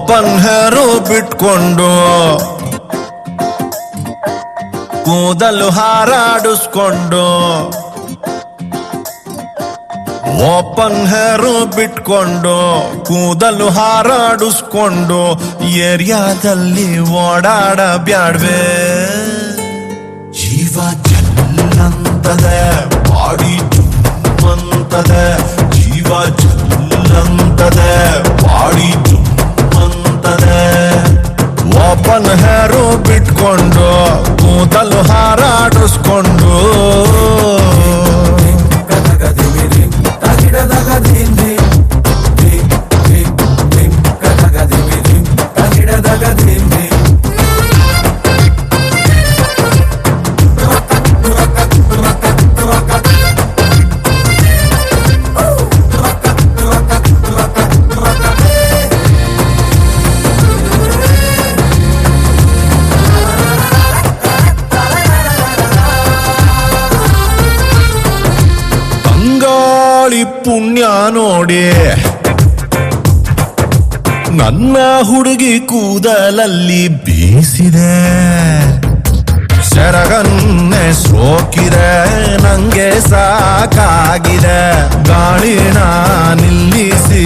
open ಹೇರು ಬಿಟ್ಕೊಂಡು ಕೂದಲು ಹಾರಾಡಿಸ್ಕೊಂಡು open ಹೇರು ಬಿಟ್ಕೊಂಡು ಕೂದಲು ಹಾರಾಡಿಸ್ಕೊಂಡು ಏರಿಯಾದಲ್ಲಿ ಓಡಾಡ ಬ್ಯಾಡ್ವೆ ಜೀವ ಜಲ್ಲಂತದೆ ಬಾಡಿ ಜುಮ್ಮಂತದೆ ಜೀವ ಜಲ್ಲಂತದೆ ಬಾಡಿ ಜುಮ್ಮಂತದೆ ಓಪನ್ ಹೇರು ಬಿಟ್ಕೊಂಡು ಕೂದಲು ಹಾರಾಡಿಸ್ಕೊಂಡು ಪುಣ್ಯ ನೋಡಿ ನನ್ನ ಹುಡುಗಿ ಕೂದಲಲ್ಲಿ ಬೀಸಿದೆ ಸೆರಗನ್ನೆ ಸೋಕಿದೆ ನಂಗೆ ಸಾಕಾಗಿದೆ ಗಾಳಿನ ನಿಲ್ಲಿಸಿ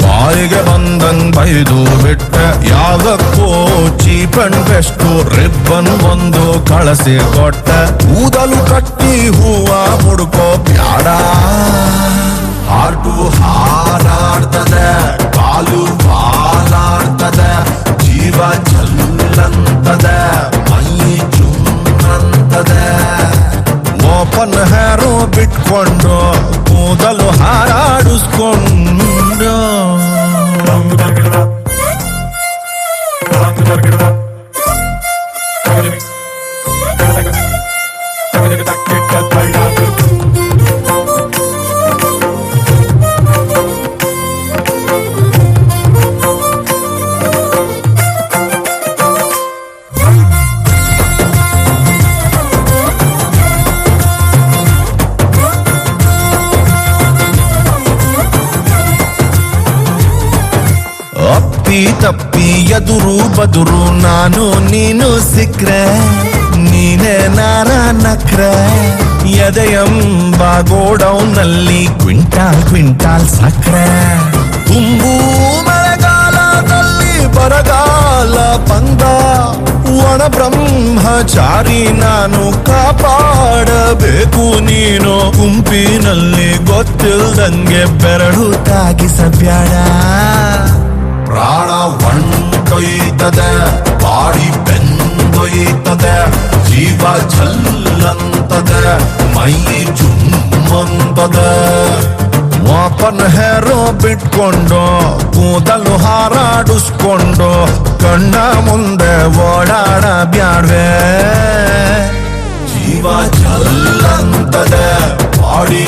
ಬಾಯಿಗೆ ಬಂದಂಗ್ ಬೈದು ಬಿಟ್ಟೆ ಯಾವಕ್ಕೂ ಚೀಪ್ ಅಂಡ್ ಬೆಸ್ಟ್ ರಿಬ್ಬನ್ ಒಂದು ಕಳಸಿ ಕೊಟ್ಟೆ ಕೂದಲು ಕಟ್ಟಿ ಹೂವ ಮುಡ್ಕೋ ಬ್ಯಾಡ ಹಾರ್ಟು ಹಾರಾಡ್ತದೆ ಕಾಲು ಬಾಲಾಡ್ತದೆ ಜೀವ ಜಲ್ಲಂತದೆ ಮೈ ಜುಮ್ಮಂತದೆ ಓಪನ್ ಹೇರು ಬಿಟ್ಕೊಂಡು ಕೂದಲು ಹಾರಾಡಿಸ್ಕೊಂಡು ತಪ್ಪಿ ಎದುರು ಬದುರು ನಾನು ನೀನು ಸಿಕ್ರೆ ನೀನೇ ನಾರ ನಕ್ರೆ ಎದೆಯಂಬ ಗೋಡೌನ್ನಲ್ಲಿ ಕ್ವಿಂಟಾಲ್ ಕ್ವಿಂಟಾಲ್ ಸಕ್ರೆ ತುಂಬು ಮಳೆಗಾಲದಲ್ಲಿ ಬರಗಾಲ ಬಂದ ಒಣ ಬ್ರಹ್ಮಚಾರಿ ನಾನು ಕಾಪಾಡಬೇಕು ನೀನು ಗುಂಪಿನಲ್ಲಿ ಗೊತ್ತಿಲ್ದಂಗೆ ಬೆರಳು ತಾಗಿಸಬ್ಯಾಡ ಪ್ರಾಣ ಹೊಂಟೊಯ್ತದೆ ಬಾಡಿ ಬೆಂದೊಯ್ತದೆ ಜೀವ ಜಲ್ಲಂತದೆ ಮೈ ಜುಮ್ಮಂತದೆ ಓಪನ್ ಹೇರು ಬಿಟ್ಕೊಂಡು ಕೂದಲು ಹಾರಾಡಿಸ್ಕೊಂಡು ಕಣ್ಣ ಮುಂದೆ ಓಡಾಡ ಬ್ಯಾಡ್ವೆ ಜೀವ ಜಲ್ಲಂತದೆ ಬಾಡಿ